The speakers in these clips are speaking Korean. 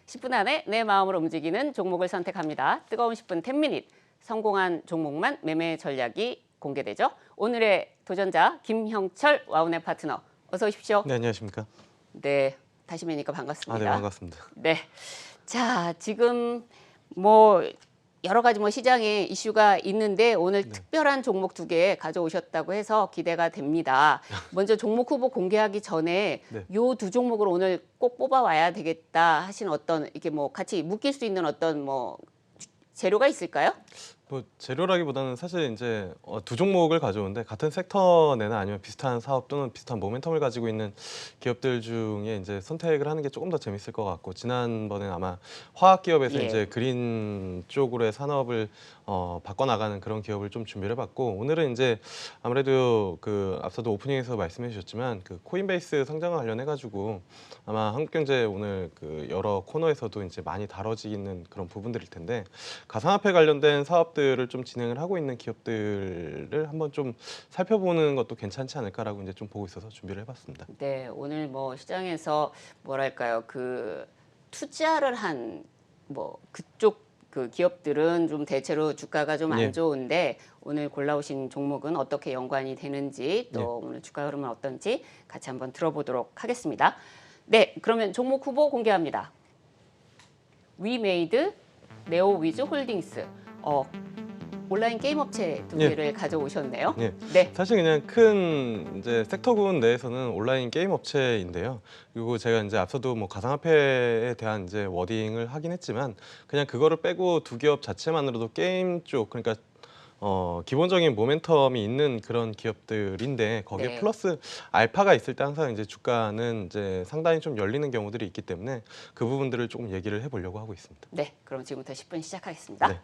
10분 안에 내 마음을 움직이는 종목을 선택합니다. 뜨거운 10분 10미닛. 성공한 종목만 매매 전략이 공개되죠. 오늘의 도전자 김형철 와우넷 파트너. 어서 오십시오. 네, 안녕하십니까? 네, 다시 뵈니까 반갑습니다. 네, 반갑습니다. 네. 자, 지금 뭐 여러 가지 시장에 이슈가 있는데 오늘 특별한 종목 2개 가져오셨다고 해서 기대가 됩니다. 먼저 종목 후보 공개하기 전에 요 2종목을 오늘 꼭 뽑아와야 되겠다 하신 어떤 이렇게 같이 묶일 수 있는 어떤 재료가 있을까요? 재료라기보다는 사실 이제 2종목을 가져오는데 같은 섹터 내나 아니면 비슷한 사업 또는 비슷한 모멘텀을 가지고 있는 기업들 중에 이제 선택을 하는 게 조금 더 재밌을 것 같고, 지난번에는 아마 화학 기업에서 이제 그린 쪽으로의 산업을 바꿔나가는 그런 기업을 좀 준비를 해봤고, 오늘은 이제 아무래도 앞서도 오프닝에서 말씀해 주셨지만 코인베이스 상장과 관련해 가지고 아마 한국경제 오늘 여러 코너에서도 이제 많이 다뤄지는 그런 부분들일 텐데, 가상화폐 관련된 사업들을 좀 진행을 하고 있는 기업들을 한번 좀 살펴보는 것도 괜찮지 않을까라고 이제 좀 보고 있어서 준비를 해봤습니다. 네, 오늘 시장에서 뭐랄까요, 투자를 한 그쪽 기업들은 좀 대체로 주가가 좀 안 좋은데 오늘 골라오신 종목은 어떻게 연관이 되는지 또 오늘 주가 흐름은 어떤지 같이 한번 들어보도록 하겠습니다. 네, 그러면 종목 후보 공개합니다. 위메이드, 네오위즈 홀딩스. 온라인 게임 업체 2개를 가져오셨네요. 네. 사실 그냥 큰 이제 섹터군 내에서는 온라인 게임 업체인데요. 그리고 제가 이제 앞서도 가상화폐에 대한 이제 워딩을 하긴 했지만, 그냥 그거를 빼고 2기업 자체만으로도 게임 쪽, 그러니까 기본적인 모멘텀이 있는 그런 기업들인데, 거기에 플러스 알파가 있을 때 항상 이제 주가는 이제 상당히 좀 열리는 경우들이 있기 때문에 그 부분들을 조금 얘기를 해보려고 하고 있습니다. 네, 그럼 지금부터 10분 시작하겠습니다. 네.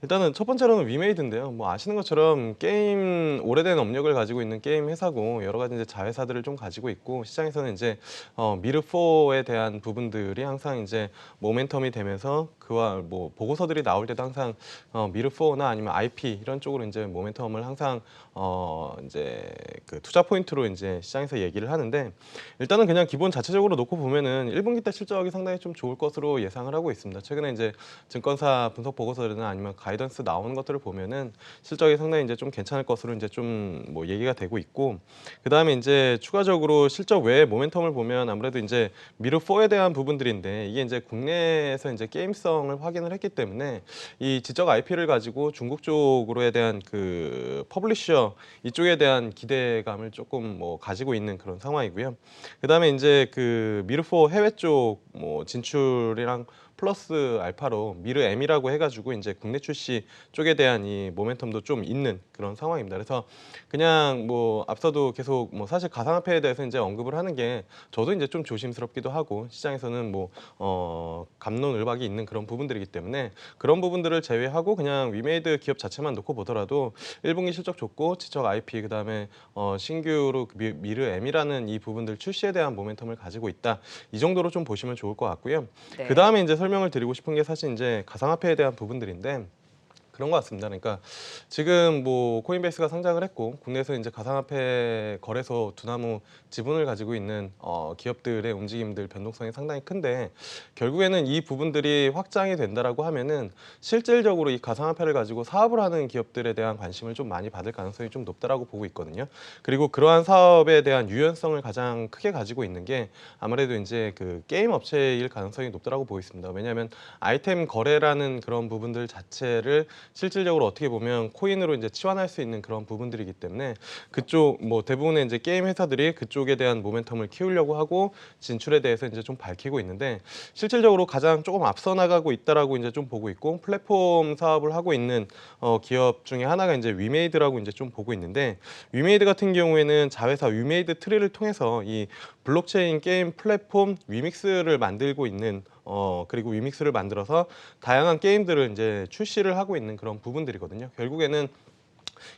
일단은 첫 번째로는 위메이드인데요. 아시는 것처럼 게임 오래된 업력을 가지고 있는 게임 회사고, 여러 가지 이제 자회사들을 좀 가지고 있고, 시장에서는 이제 미르4에 대한 부분들이 항상 이제 모멘텀이 되면서 그와 보고서들이 나올 때도 항상 미르4나 아니면 IP 이런 쪽으로 이제 모멘텀을 항상 이제 투자 포인트로 이제 시장에서 얘기를 하는데, 일단은 그냥 기본 자체적으로 놓고 보면은 1분기 때 실적이 상당히 좀 좋을 것으로 예상을 하고 있습니다. 최근에 이제 증권사 분석 보고서나 아니면 가이던스 나오는 것들을 보면은 실적이 상당히 이제 좀 괜찮을 것으로 이제 좀 얘기가 되고 있고, 그다음에 이제 추가적으로 실적 외에 모멘텀을 보면 아무래도 이제 미르4에 대한 부분들인데, 이게 이제 국내에서 이제 게임성을 확인을 했기 때문에 이 지적 IP를 가지고 중국 쪽으로에 대한 퍼블리셔 이쪽에 대한 기대감을 조금 가지고 있는 그런 상황이고요. 그다음에 이제 미르4 해외 쪽 진출이랑 플러스 알파로 미르 M이라고 해가지고 이제 국내 출시 쪽에 대한 이 모멘텀도 좀 있는 그런 상황입니다. 그래서 그냥 앞서도 계속 사실 가상화폐에 대해서 이제 언급을 하는 게 저도 이제 좀 조심스럽기도 하고, 시장에서는 갑론을박이 있는 그런 부분들이기 때문에 그런 부분들을 제외하고 그냥 위메이드 기업 자체만 놓고 보더라도 1분기 실적 좋고 지적 IP, 그다음에 신규로 미르 M이라는 이 부분들 출시에 대한 모멘텀을 가지고 있다, 이 정도로 좀 보시면 좋을 것 같고요. 그다음에 이제 설명을 드리고 싶은 게 사실 이제 가상화폐에 대한 부분들인데, 그런 것 같습니다. 그러니까 지금 코인베이스가 상장을 했고, 국내에서 이제 가상화폐 거래소 두나무 지분을 가지고 있는 기업들의 움직임들 변동성이 상당히 큰데, 결국에는 이 부분들이 확장이 된다라고 하면은 실질적으로 이 가상화폐를 가지고 사업을 하는 기업들에 대한 관심을 좀 많이 받을 가능성이 좀 높다라고 보고 있거든요. 그리고 그러한 사업에 대한 유연성을 가장 크게 가지고 있는 게 아무래도 이제 게임 업체일 가능성이 높다라고 보고 있습니다. 왜냐하면 아이템 거래라는 그런 부분들 자체를 실질적으로 어떻게 보면 코인으로 이제 치환할 수 있는 그런 부분들이기 때문에, 그쪽 대부분의 이제 게임 회사들이 그쪽에 대한 모멘텀을 키우려고 하고 진출에 대해서 이제 좀 밝히고 있는데, 실질적으로 가장 조금 앞서 나가고 있다라고 이제 좀 보고 있고, 플랫폼 사업을 하고 있는 기업 중에 하나가 이제 위메이드라고 이제 좀 보고 있는데, 위메이드 같은 경우에는 자회사 위메이드 트리를 통해서 이 블록체인 게임 플랫폼 위믹스를 만들고 있는 그리고 위믹스를 만들어서 다양한 게임들을 이제 출시를 하고 있는 그런 부분들이거든요. 결국에는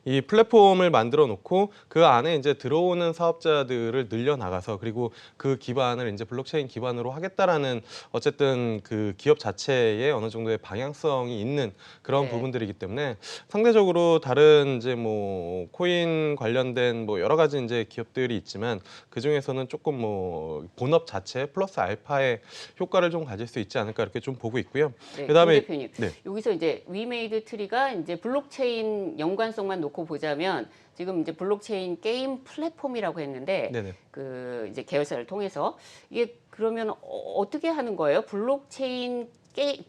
이 플랫폼을 만들어 놓고 그 안에 이제 들어오는 사업자들을 늘려 나가서 그리고 그 기반을 이제 블록체인 기반으로 하겠다라는 어쨌든 그 기업 자체에 어느 정도의 방향성이 있는 그런 네. 부분들이기 때문에 상대적으로 다른 이제 뭐 코인 관련된 뭐 여러 가지 이제 기업들이 있지만 그 중에서는 조금 뭐 본업 자체 플러스 알파의 효과를 좀 가질 수 있지 않을까 이렇게 좀 보고 있고요. 네, 김 그다음에 대표님. 네. 여기서 이제 위메이드 트리가 이제 블록체인 연관성만 놓고 보자면 지금 이제 블록체인 게임 플랫폼이라고 했는데 네네. 그 이제 계열사를 통해서 이게 그러면 어떻게 하는 거예요?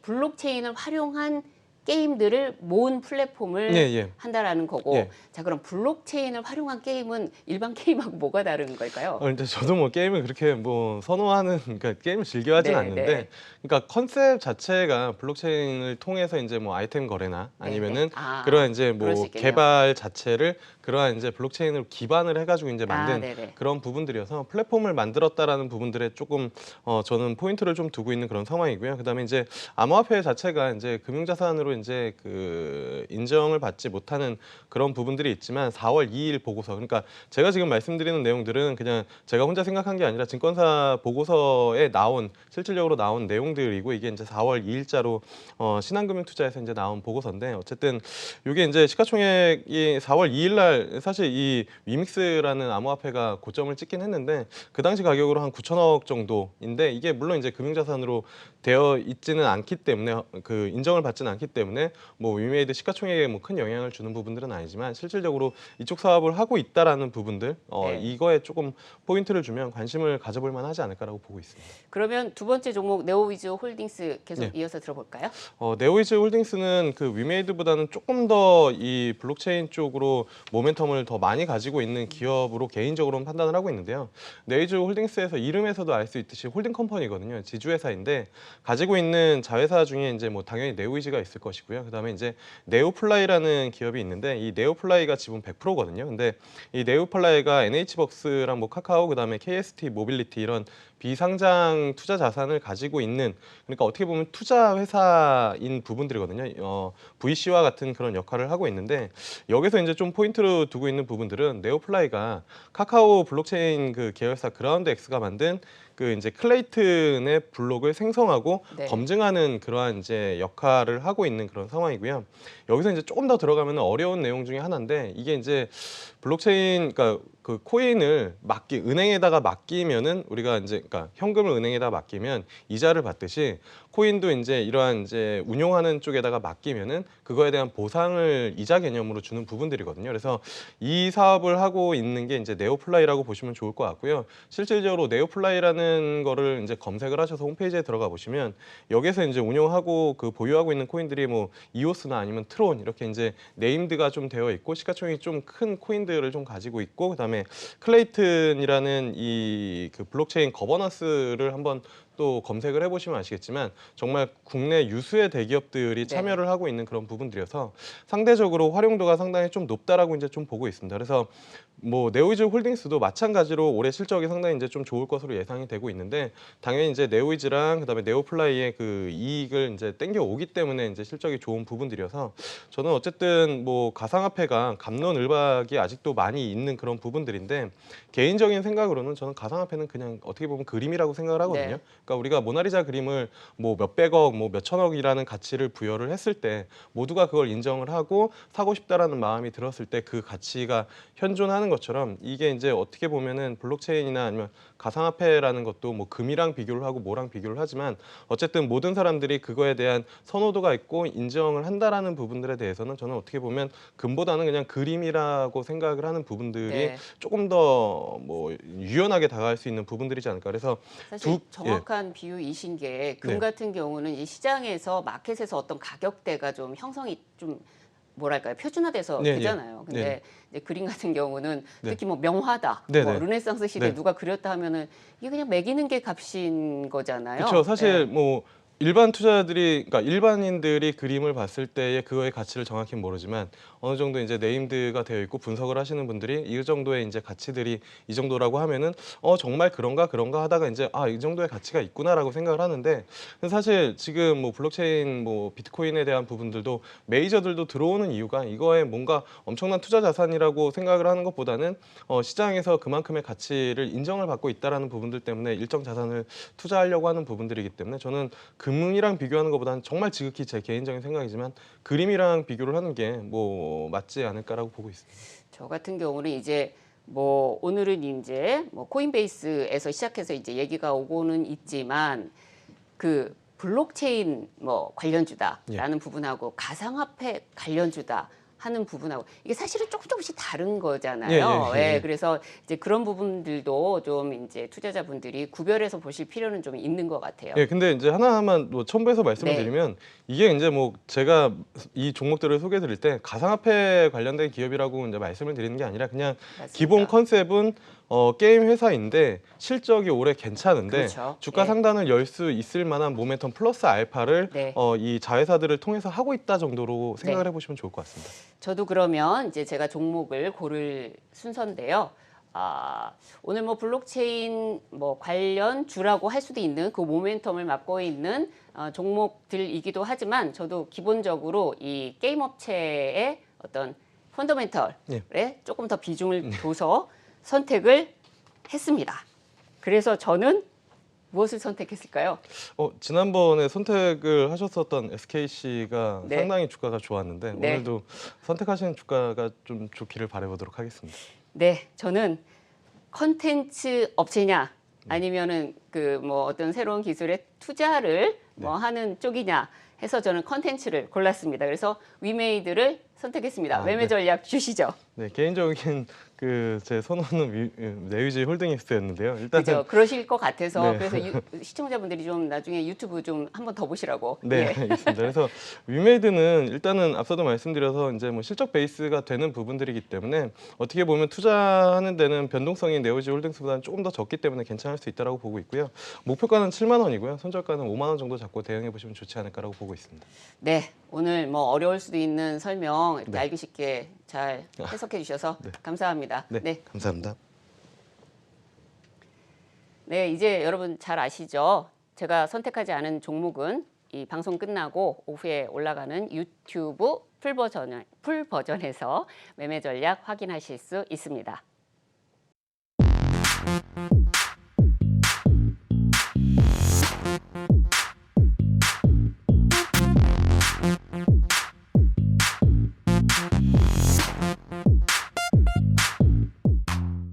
블록체인을 활용한 게임들을 모은 플랫폼을 예, 예. 한다라는 거고. 예. 자, 그럼 블록체인을 활용한 게임은 일반 게임하고 뭐가 다른 걸까요? 근데 저도 뭐 게임을 그렇게 뭐 선호하는 그러니까 게임을 즐겨 하진 네, 않는데 네. 그러니까 컨셉 자체가 블록체인을 통해서 이제 뭐 아이템 거래나 네, 아니면은 네. 아, 그러한 이제 그럴 수 뭐 있겠네요. 개발 자체를 그러한 이제 블록체인을 기반을 해가지고 이제 아, 만든 네네. 그런 부분들이어서 플랫폼을 만들었다라는 부분들에 조금 저는 포인트를 좀 두고 있는 그런 상황이고요. 그다음에 이제 암호화폐 자체가 이제 금융자산으로 이제 그 인정을 받지 못하는 그런 부분들이 있지만 4월 2일 보고서 그러니까 제가 지금 말씀드리는 내용들은 그냥 제가 혼자 생각한 게 아니라 증권사 보고서에 나온 실질적으로 나온 내용들이고 이게 이제 4월 2일자로 신한금융투자에서 이제 나온 보고서인데 어쨌든 이게 이제 시가총액이 4월 2일 날 사실 이 위믹스라는 암호화폐가 고점을 찍긴 했는데 그 당시 가격으로 한 9천억 정도인데 이게 물론 이제 금융자산으로 되어 있지는 않기 때문에 그 인정을 받지는 않기 때문에 뭐 위메이드 시가총액에 뭐 큰 영향을 주는 부분들은 아니지만 실질적으로 이쪽 사업을 하고 있다라는 부분들 네. 이거에 조금 포인트를 주면 관심을 가져볼 만하지 않을까라고 보고 있습니다. 그러면 두 번째 종목 네오위즈 홀딩스 계속 네. 이어서 들어볼까요? 네오이즈 홀딩스는 그 위메이드보다는 조금 더 이 블록체인 쪽으로 모멘텀을 더 많이 가지고 있는 기업으로 개인적으로는 판단을 하고 있는데요. 네오이즈 홀딩스에서 이름에서도 알 수 있듯이 홀딩 컴퍼니거든요. 지주회사인데 가지고 있는 자회사 중에 이제 뭐 당연히 네오이즈가 있을 것이고요. 그다음에 이제 네오플라이라는 기업이 있는데 이 네오플라이가 지분 100%거든요. 근데 이 네오플라이가 NH벅스랑 뭐 카카오 그다음에 KST 모빌리티 이런 비상장 투자 자산을 가지고 있는 그러니까 어떻게 보면 투자 회사인 부분들이거든요. VC와 같은 그런 역할을 하고 있는데 여기서 이제 좀 포인트로 두고 있는 부분들은 네오플라이가 카카오 블록체인 그 계열사 그라운드X가 만든 그 이제 클레이튼의 블록을 생성하고 네. 검증하는 그러한 이제 역할을 하고 있는 그런 상황이고요. 여기서 이제 조금 더 들어가면 어려운 내용 중에 하나인데 이게 이제 블록체인 그러니까 그 코인을 은행에다가 맡기면은 우리가 이제 그러니까 현금을 은행에다 맡기면 이자를 받듯이 코인도 이제 이러한 이제 운용하는 쪽에다가 맡기면은 그거에 대한 보상을 이자 개념으로 주는 부분들이거든요. 그래서 이 사업을 하고 있는 게 이제 네오플라이라고 보시면 좋을 것 같고요. 실질적으로 네오플라이라는 거를 이제 검색을 하셔서 홈페이지에 들어가 보시면 여기서 이제 운용하고 그 보유하고 있는 코인들이 뭐 이오스나 아니면 트론 이렇게 이제 네임드가 좀 되어 있고 시가총액이 좀 큰 코인들을 좀 가지고 있고 그다음에 클레이튼이라는 이 그 블록체인 거버넌스를 한번 또 검색을 해보시면 아시겠지만 정말 국내 유수의 대기업들이 네. 참여를 하고 있는 그런 부분들이어서 상대적으로 활용도가 상당히 좀 높다라고 이제 좀 보고 있습니다. 그래서 뭐 네오이즈 홀딩스도 마찬가지로 올해 실적이 상당히 이제 좀 좋을 것으로 예상이 되고 있는데 당연히 이제 네오이즈랑 그다음에 네오플라이의 그 이익을 이제 땡겨 오기 때문에 이제 실적이 좋은 부분들이어서 저는 어쨌든 뭐 가상화폐가 갑론을박이 아직도 많이 있는 그런 부분들인데 개인적인 생각으로는 저는 가상화폐는 그냥 어떻게 보면 그림이라고 생각을 하거든요. 네. 그러니까 우리가 모나리자 그림을 뭐 몇백억, 뭐 몇천억이라는 가치를 부여를 했을 때 모두가 그걸 인정을 하고 사고 싶다라는 마음이 들었을 때 그 가치가 현존하는 것처럼 이게 이제 어떻게 보면은 블록체인이나 아니면 가상화폐라는 것도 뭐 금이랑 비교를 하고 뭐랑 비교를 하지만 어쨌든 모든 사람들이 그거에 대한 선호도가 있고 인정을 한다라는 부분들에 대해서는 저는 어떻게 보면 금보다는 그냥 그림이라고 생각을 하는 부분들이 네. 조금 더 뭐 유연하게 다가갈 수 있는 부분들이지 않을까. 그래서 사실 예. 정확한 비유이신 게 금 네. 같은 경우는 이 시장에서 마켓에서 어떤 가격대가 좀 형성이 좀 뭐랄까요 표준화돼서 네, 예. 되잖아요. 근데 네. 이제 그림 같은 경우는 네. 특히 뭐 명화다, 네, 뭐 네. 르네상스 시대 네. 누가 그렸다 하면은 이게 그냥 매기는 게 값인 거잖아요. 그렇죠. 사실 네. 뭐 일반 투자자들이, 그러니까 일반인들이 그림을 봤을 때의 그거의 가치를 정확히 모르지만 어느 정도 이제 네임드가 되어 있고 분석을 하시는 분들이 이 정도의 이제 가치들이 이 정도라고 하면은 정말 그런가 하다가 이제 이 정도의 가치가 있구나라고 생각을 하는데, 근데 사실 지금 뭐 블록체인, 뭐 비트코인에 대한 부분들도 메이저들도 들어오는 이유가 이거에 뭔가 엄청난 투자 자산이라고 생각을 하는 것보다는 시장에서 그만큼의 가치를 인정을 받고 있다라는 부분들 때문에 일정 자산을 투자하려고 하는 부분들이기 때문에, 저는 금이랑 비교하는 것보다는 정말 지극히 제 개인적인 생각이지만 그림이랑 비교를 하는 게 뭐 맞지 않을까라고 보고 있습니다. 저 같은 경우는 이제 뭐 오늘은 이제 뭐 코인베이스에서 시작해서 이제 얘기가 오고는 있지만 그 블록체인 뭐 관련주다라는 부분하고 가상화폐 관련주다 하는 부분하고 이게 사실은 조금씩 다른 거잖아요. 예, 그래서 이제 그런 부분들도 좀 이제 투자자분들이 구별해서 보실 필요는 좀 있는 것 같아요. 예, 근데 이제 하나만 뭐 첨부해서 말씀을 네. 드리면, 이게 이제 뭐 제가 이 종목들을 소개해 드릴 때 가상화폐 관련된 기업이라고 이제 말씀을 드리는 게 아니라 그냥 맞습니다. 기본 컨셉은 게임 회사인데 실적이 올해 괜찮은데 그렇죠. 주가 예. 상단을 열 수 있을 만한 모멘텀 플러스 알파를 네. 이 자회사들을 통해서 하고 있다 정도로 생각을 네. 해보시면 좋을 것 같습니다. 저도 그러면 이제 제가 종목을 고를 순서인데요. 오늘 뭐 블록체인 뭐 관련 주라고 할 수도 있는 그 모멘텀을 맡고 있는 종목들이기도 하지만 저도 기본적으로 이 게임 업체의 어떤 펀더멘털에 조금 더 비중을 둬서 선택을 했습니다. 그래서 저는 무엇을 선택했을까요? 지난번에 선택을 하셨었던 SKC가 네. 상당히 주가가 좋았는데 네. 오늘도 선택하시는 주가가 좀 좋기를 바라보도록 하겠습니다. 네, 저는 컨텐츠 업체냐 아니면은 그 뭐 어떤 새로운 기술에 투자를 뭐 하는 쪽이냐 해서 저는 컨텐츠를 골랐습니다. 그래서 위메이드를 선택했습니다. 매매 네. 전략 주시죠. 네, 개인적인 그 제 선호는 내유지 홀딩엑스였는데요. 일단은 그죠? 그러실 것 같아서 네. 그래서 시청자분들이 좀 나중에 유튜브 좀 한번 더 보시라고. 네, 예. 알겠습니다. 그래서 위메이드는 일단은 앞서도 말씀드려서 이제 뭐 실적 베이스가 되는 부분들이기 때문에 어떻게 보면 투자하는 데는 변동성이 네오지 홀딩스보다는 조금 더 적기 때문에 괜찮을 수 있다고 보고 있고요. 목표가는 7만 원이고요. 손절가는 5만 원 정도 잡고 대응해 보시면 좋지 않을까라고 보고 있습니다. 네, 오늘 뭐 어려울 수도 있는 설명 이렇게 네. 알기 쉽게 잘 해석해 주셔서 감사합니다. 네, 감사합니다. 네, 이제 여러분 잘 아시죠? 제가 선택하지 않은 종목은 이 방송 끝나고 오후에 올라가는 유튜브 풀 버전에서 매매 전략 확인하실 수 있습니다.